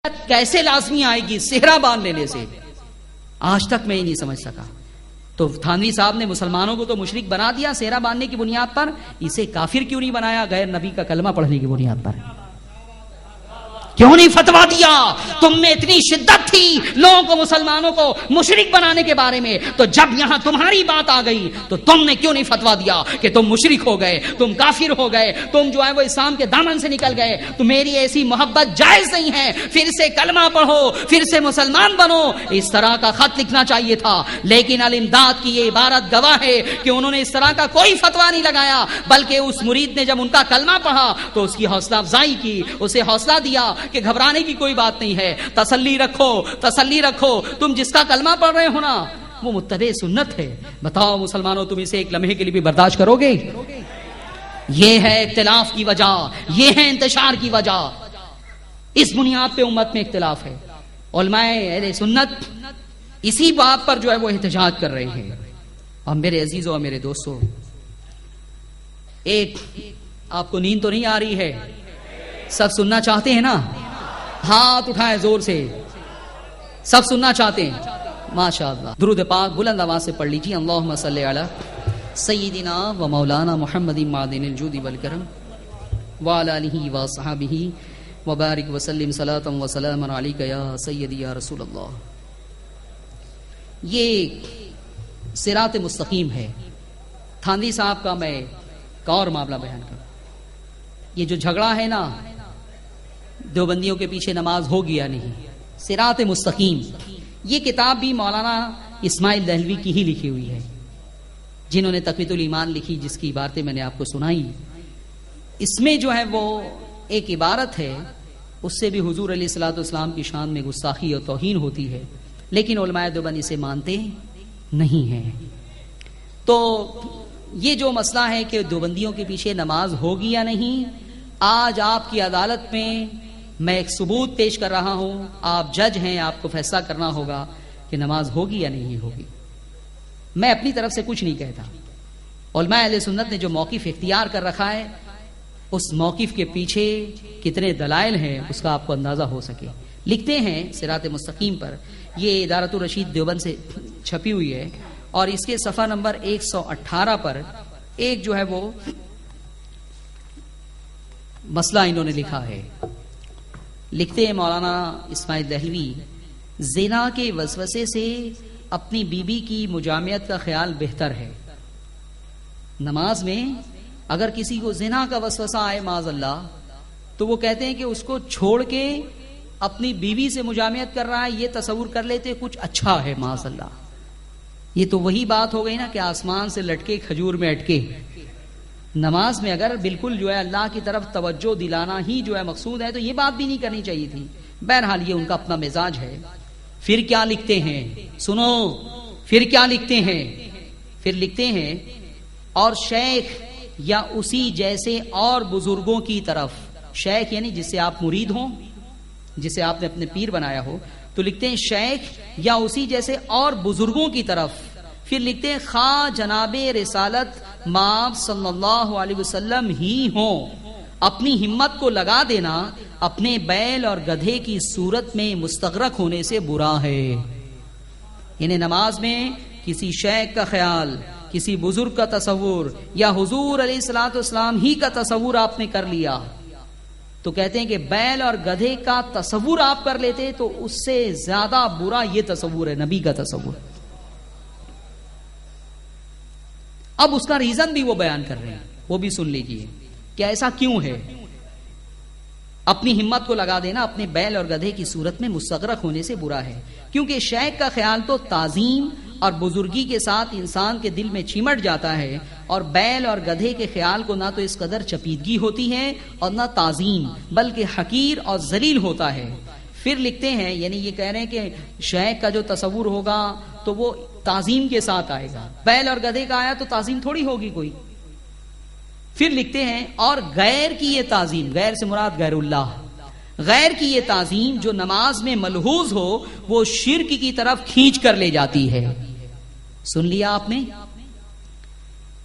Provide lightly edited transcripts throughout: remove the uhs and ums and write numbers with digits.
کیسے لازمی آئے گی صحرا باندھ لینے سے، آج تک میں یہ نہیں سمجھ سکا۔ تو تھانوی صاحب نے مسلمانوں کو تو مشرک بنا دیا صحرا باندھنے کی بنیاد پر، اسے کافر کیوں نہیں بنایا غیر نبی کا کلمہ پڑھنے کی بنیاد پر؟ کیوں نہیں فتوا دیا؟ تم میں اتنی شدت تھی لوگوں کو، مسلمانوں کو مشرک بنانے کے بارے میں، تو جب یہاں تمہاری بات آ گئی تو تم نے کیوں نہیں فتوا دیا کہ تم مشرک ہو گئے، تم کافر ہو گئے، تم جو ہے وہ اسلام کے دامن سے نکل گئے، تو میری ایسی محبت جائز نہیں ہے، پھر سے کلمہ پڑھو، پھر سے مسلمان بنو۔ اس طرح کا خط لکھنا چاہیے تھا، لیکن الامداد کی یہ عبارت گواہ ہے کہ انہوں نے اس طرح کا کوئی فتوا نہیں لگایا، بلکہ اس مرید نے جب ان کا کلمہ پڑھا تو اس کی حوصلہ افزائی کی، اسے حوصلہ دیا کہ گھبرانے کی کوئی بات نہیں ہے، تسلی رکھو، تسلی رکھو، تم جس کا کلمہ پڑھ رہے ہو نا وہ متبع سنت ہے۔ بتاؤ مسلمانوں، تم اسے ایک لمحے کے لیے بھی برداشت کرو گے؟ یہ ہے اختلاف کی وجہ، یہ ہے انتشار کی وجہ، اس بنیاد پہ امت میں اختلاف ہے۔ علماء اہل سنت اسی بات پر جو ہے وہ احتجاج کر رہے ہیں۔ اور میرے عزیزوں اور میرے دوستوں، ایک آپ کو نیند تو نہیں آ رہی ہے؟ سب سننا چاہتے ہیں نا؟ ہاتھ اٹھائیں زور سے، سب سننا چاہتے ہیں؟ ماشاءاللہ۔ درود پاک بلند آواز سے پڑھ لیجیے، اللہم صلی علی سیدنا و مولانا محمد معدن الجود والکرم وعلی آلہ و صحابہ وبارک وسلم صلاۃ و سلام علیک یا سیدی یا رسول اللہ۔ یہ صراط مستقیم ہے۔ تھانوی صاحب کا میں ایک اور معاملہ بیان کروں۔ یہ جو جھگڑا ہے نا دیوبندیوں کے پیچھے نماز ہوگی یا نہیں، صراط مستقیم، یہ کتاب بھی مولانا اسماعیل دہلوی کی ہی لکھی ہوئی ہے، جنہوں نے تقویۃ الایمان لکھی، جس کی عبارتیں میں نے آپ کو سنائی۔ اس میں جو ہے وہ ایک عبارت ہے، اس سے بھی حضور علیہ الصلوۃ والسلام کی شان میں گستاخی اور توہین ہوتی ہے، لیکن علماء دیوبند اسے مانتے نہیں ہیں۔ تو یہ جو مسئلہ ہے کہ دیوبندیوں کے پیچھے نماز ہوگی یا نہیں، آج آپ کی عدالت میں ایک ثبوت پیش کر رہا ہوں، آپ جج ہیں، آپ کو فیصلہ کرنا ہوگا کہ نماز ہوگی یا نہیں ہوگی۔ میں اپنی طرف سے کچھ نہیں کہتا، علماء اہل سنت نے جو موقف اختیار کر رکھا ہے، اس موقف کے پیچھے کتنے دلائل ہیں اس کا آپ کو اندازہ ہو سکے۔ لکھتے ہیں صراط مستقیم پر، یہ ادارت الرشید دیوبند سے چھپی ہوئی ہے، اور اس کے صفحہ نمبر 118 پر ایک جو ہے وہ مسئلہ انہوں نے لکھا ہے۔ لکھتے ہیں مولانا اسماعیل دہلوی، زنا کے وسوسے سے اپنی بیوی کی مجامعت کا خیال بہتر ہے۔ نماز میں اگر کسی کو زنا کا وسوسہ آئے معاذ اللہ، تو وہ کہتے ہیں کہ اس کو چھوڑ کے اپنی بیوی سے مجامعت کر رہا ہے، یہ تصور کر لیتے کچھ اچھا ہے معاذ اللہ۔ یہ تو وہی بات ہو گئی نا کہ آسمان سے لٹکے کھجور میں اٹکے۔ نماز میں اگر بالکل جو ہے اللہ کی طرف توجہ دلانا ہی جو ہے مقصود ہے، تو یہ بات بھی نہیں کرنی چاہیے تھی۔ بہرحال یہ ان کا اپنا مزاج ہے۔ پھر کیا لکھتے ہیں، سنو، پھر کیا لکھتے ہیں؟ پھر لکھتے ہیں، اور شیخ یا اسی جیسے اور بزرگوں کی طرف، شیخ یعنی جس سے آپ مرید ہوں، جسے آپ نے اپنے پیر بنایا ہو، تو لکھتے ہیں شیخ یا اسی جیسے اور بزرگوں کی طرف۔ پھر لکھتے ہیں خواہ جناب رسالت مآب صلی اللہ علیہ وسلم ہی ہوں، اپنی ہمت کو لگا دینا اپنے بیل اور گدھے کی صورت میں مستغرق ہونے سے برا ہے۔ یعنی نماز میں کسی شیخ کا خیال، کسی بزرگ کا تصور، یا حضور علیہ الصلوۃ والسلام ہی کا تصور آپ نے کر لیا، تو کہتے ہیں کہ بیل اور گدھے کا تصور آپ کر لیتے تو اس سے زیادہ برا یہ تصور ہے، نبی کا تصور۔ اب اس کا ریزن بھی وہ بیان کر رہے ہیں، وہ بھی سن لیجئے کہ ایسا کیوں ہے۔ اپنی ہمت کو لگا دینا اپنے بیل اور گدھے کی صورت میں مستغرق ہونے سے برا ہے، کیونکہ شیخ کا خیال تو تعظیم اور بزرگی کے ساتھ انسان کے دل میں چمٹ جاتا ہے، اور بیل اور گدھے کے خیال کو نہ تو اس قدر چپیدگی ہوتی ہے اور نہ تعظیم، بلکہ حقیر اور ذلیل ہوتا ہے۔ پھر لکھتے ہیں، یعنی یہ کہہ رہے ہیں کہ شیخ کا جو تصور ہوگا تو وہ تعظیم کے ساتھ آئے گا، بیل اور گدھے کا آیا تو تعظیم تھوڑی ہوگی کوئی۔ پھر لکھتے ہیں، اور غیر کی یہ تعظیم، غیر سے مراد غیر اللہ، غیر کی یہ تعظیم جو نماز میں ملحوظ ہو وہ شرک کی طرف کھینچ کر لے جاتی ہے۔ سن لیا آپ نے؟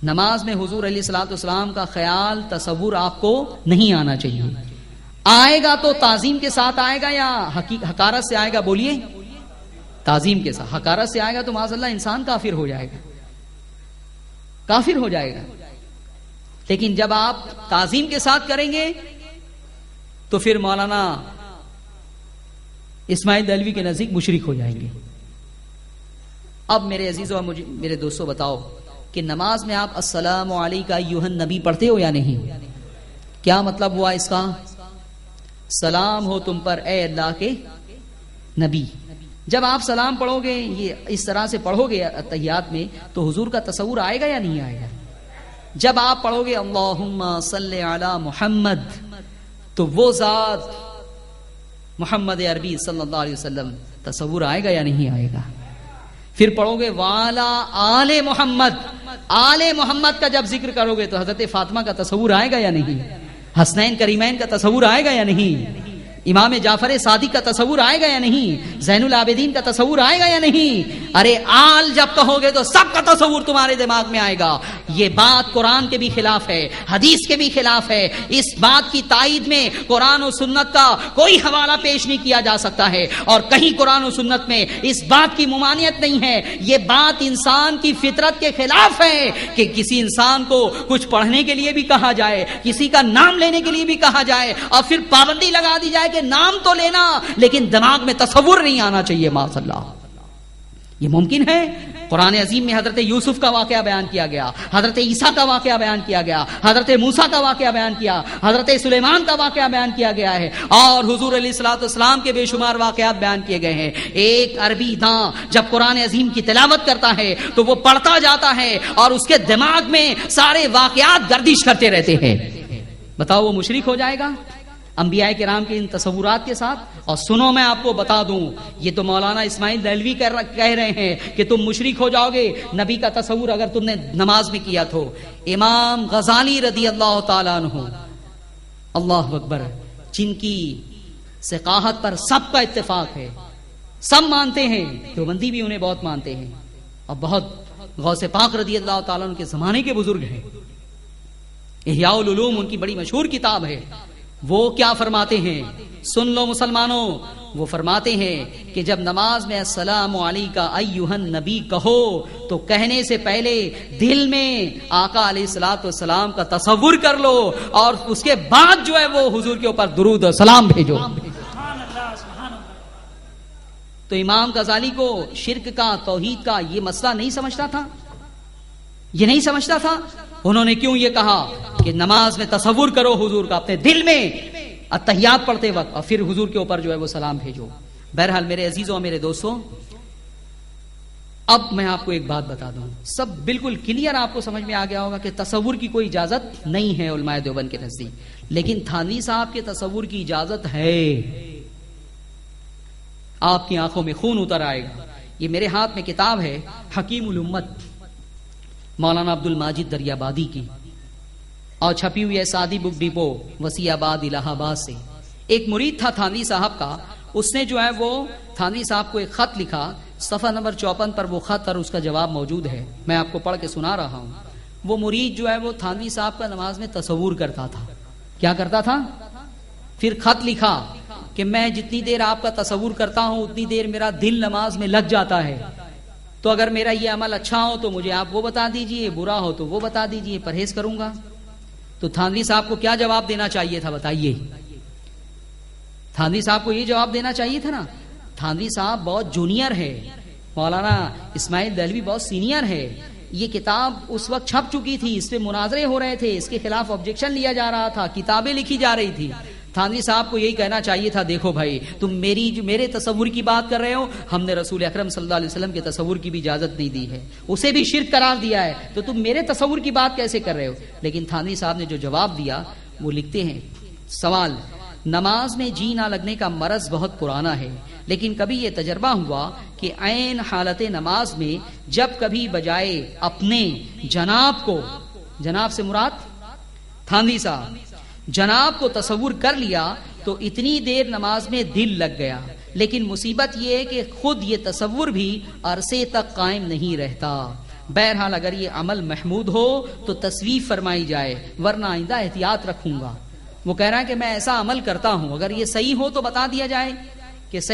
نماز میں حضور علیہ الصلوۃ والسلام کا خیال، تصور آپ کو نہیں آنا چاہیے۔ آئے گا تو تعظیم کے ساتھ آئے گا یا حقارت سے آئے گا؟ بولیے تعظیم کے ساتھ. حقارت سے آئے گا تو معاذ اللہ انسان کافر ہو جائے گا، کافر ہو جائے گا. لیکن جب آپ تعظیم کے ساتھ کریں گے تو پھر مولانا اسماعیل دہلوی کے نزدیک مشرک ہو جائیں گے. اب میرے عزیزوں اور میرے دوستوں بتاؤ کہ نماز میں آپ السلام علیکم ایھا النبی پڑھتے ہو یا نہیں؟ کیا مطلب ہوا اس کا؟ سلام ہو تم پر اے اللہ کے نبی. جب آپ سلام پڑھو گے، یہ اس طرح سے پڑھو گے تحیات میں، تو حضور کا تصور آئے گا یا نہیں آئے گا؟ جب آپ پڑھو گے اللہم صلی علی محمد، تو وہ ذات محمد عربی صلی اللہ علیہ وسلم تصور آئے گا یا نہیں آئے گا؟ پھر پڑھو گے والا آل محمد، آل محمد کا جب ذکر کرو گے تو حضرت فاطمہ کا تصور آئے گا یا نہیں؟ حسنین کریمین کا تصور آئے گا یا نہیں؟ امام جعفر صادق کا تصور آئے گا یا نہیں؟ زین العابدین کا تصور آئے گا یا نہیں؟ ارے آل جب کہو گے تو سب کا تصور تمہارے دماغ میں آئے گا. یہ بات قرآن کے بھی خلاف ہے، حدیث کے بھی خلاف ہے. اس بات کی تائید میں قرآن و سنت کا کوئی حوالہ پیش نہیں کیا جا سکتا ہے، اور کہیں قرآن و سنت میں اس بات کی ممانعت نہیں ہے. یہ بات انسان کی فطرت کے خلاف ہے کہ کسی انسان کو کچھ پڑھنے کے لیے بھی کہا جائے، کسی کا نام لینے کے لیے بھی کہا جائے، اور پھر پابندی لگا دی جائے کہ نام تو لینا لیکن دماغ میں تصور نہیں آنا چاہیے. معاذ اللہ، یہ ممکن ہے؟ قرآن عظیم میں حضرت یوسف کا واقعہ بیان کیا گیا، حضرت عیسیٰ کا واقعہ بیان کیا گیا، حضرت موسیٰ کا واقعہ بیان کیا، حضرت سلیمان کا واقعہ بیان کیا گیا ہے، اور حضور علیہ الصلوۃ والسلام کے بے شمار واقعات بیان کیے گئے ہیں. ایک عربی داں جب قرآن عظیم کی تلاوت کرتا ہے تو وہ پڑھتا جاتا ہے اور اس کے دماغ میں سارے واقعات گردش کرتے رہتے ہیں. بتاؤ وہ مشرک ہو جائے گا انبیاء کرام کے ان تصورات کے ساتھ؟ اور سنو میں آپ کو بتا دوں، یہ تو مولانا اسماعیل دہلوی کہہ رہے ہیں کہ تم مشرک ہو جاؤ گے نبی کا تصور اگر تم نے نماز میں کیا تو. امام غزالی رضی اللہ تعالیٰ عنہ، اللہ اکبر، جن کی ثقافت پر سب کا اتفاق ہے، سب مانتے ہیں، دیوبندی بھی انہیں بہت مانتے ہیں، اور بہت غوث پاک رضی اللہ تعالیٰ عنہ کے زمانے کے بزرگ ہیں. احیاء العلوم ان کی بڑی مشہور کتاب ہے. وہ کیا فرماتے ہیں؟ سن لو مسلمانوں، وہ فرماتے ہیں کہ جب نماز میں السلام علیکم ایھا النبی کہو تو کہنے سے پہلے دل میں آقا علیہ الصلوۃ والسلام کا تصور کر لو، اور اس کے بعد جو ہے وہ حضور کے اوپر درود و سلام بھیجو. تو امام غزالی کو شرک کا، توحید کا یہ مسئلہ نہیں سمجھتا تھا، یہ نہیں سمجھتا تھا. انہوں نے کیوں یہ کہا کہ نماز میں تصور کرو حضور کا اپنے دل میں التحیات پڑھتے وقت، اور پھر حضور کے اوپر جو ہے وہ سلام بھیجو. بہرحال میرے عزیزوں اور میرے دوستوں، اب میں آپ کو ایک بات بتا دوں، سب بالکل کلیئر آپ کو سمجھ میں آ گیا ہوگا کہ تصور کی کوئی اجازت نہیں ہے علماء دیوبند کے نزدیک، لیکن تھانوی صاحب کے تصور کی اجازت ہے. آپ کی آنکھوں میں خون اتر آئے گا. یہ میرے ہاتھ میں کتاب ہے حکیم الامت مولانا عبد الماجد دریابادی کی، اور چھپی ہوئی ہے سعدی بک ڈپو وسیع آباد الہ آباد سے. ایک مرید تھا تھانوی صاحب کا، اس نے جو ہے وہ تھانوی صاحب کو ایک خط لکھا، صفحہ نمبر 54 پر وہ خط اور اس کا جواب موجود ہے، میں آپ کو پڑھ کے سنا رہا ہوں. وہ مرید جو ہے وہ تھانوی صاحب کا نماز میں تصور کرتا تھا. کیا کرتا تھا؟ پھر خط لکھا کہ میں جتنی دیر آپ کا تصور کرتا ہوں اتنی دیر میرا دل نماز میں لگ جاتا ہے، تو اگر میرا یہ عمل اچھا ہو تو مجھے آپ وہ بتا دیجئے، برا ہو تو وہ بتا دیجئے، پرہیز کروں گا. تو تھانوی صاحب کو کیا جواب دینا چاہیے تھا بتائیے؟ تھانوی صاحب کو یہ جواب دینا چاہیے تھا نا. تھانوی صاحب بہت جونیئر ہے، مولانا اسماعیل دہلوی بہت سینئر ہے. یہ کتاب اس وقت چھپ چکی تھی، اس پہ مناظرے ہو رہے تھے، اس کے خلاف آبجیکشن لیا جا رہا تھا، کتابیں لکھی جا رہی تھی. تھانوی صاحب کو یہی کہنا چاہیے تھا، دیکھو بھائی تم میرے تصور کی بات کر رہے ہو، ہم نے رسول اکرم صلی اللہ علیہ وسلم کے تصور کی بھی اجازت نہیں دی ہے، اسے بھی شرک قرار دیا ہے، تو تم میرے تصور کی بات کیسے کر رہے ہو؟ لیکن تھانوی صاحب نے جو جواب دیا وہ لکھتے ہیں، سوال، نماز میں جی نہ لگنے کا مرض بہت پرانا ہے، لیکن کبھی یہ تجربہ ہوا کہ عین حالت نماز میں جب کبھی بجائے اپنے جناب کو، جناب سے مراد تھانوی صاحب، جناب کو تصور کر لیا تو اتنی دیر نماز میں دل لگ گیا. لیکن مصیبت یہ ہے کہ خود یہ تصور بھی عرصے تک قائم نہیں رہتا. بہرحال اگر یہ عمل محمود ہو تو تصویب فرمائی جائے، ورنہ آئندہ احتیاط رکھوں گا. وہ کہہ رہا ہے کہ میں ایسا عمل کرتا ہوں، اگر یہ صحیح ہو تو بتا دیا جائے کہ صحیح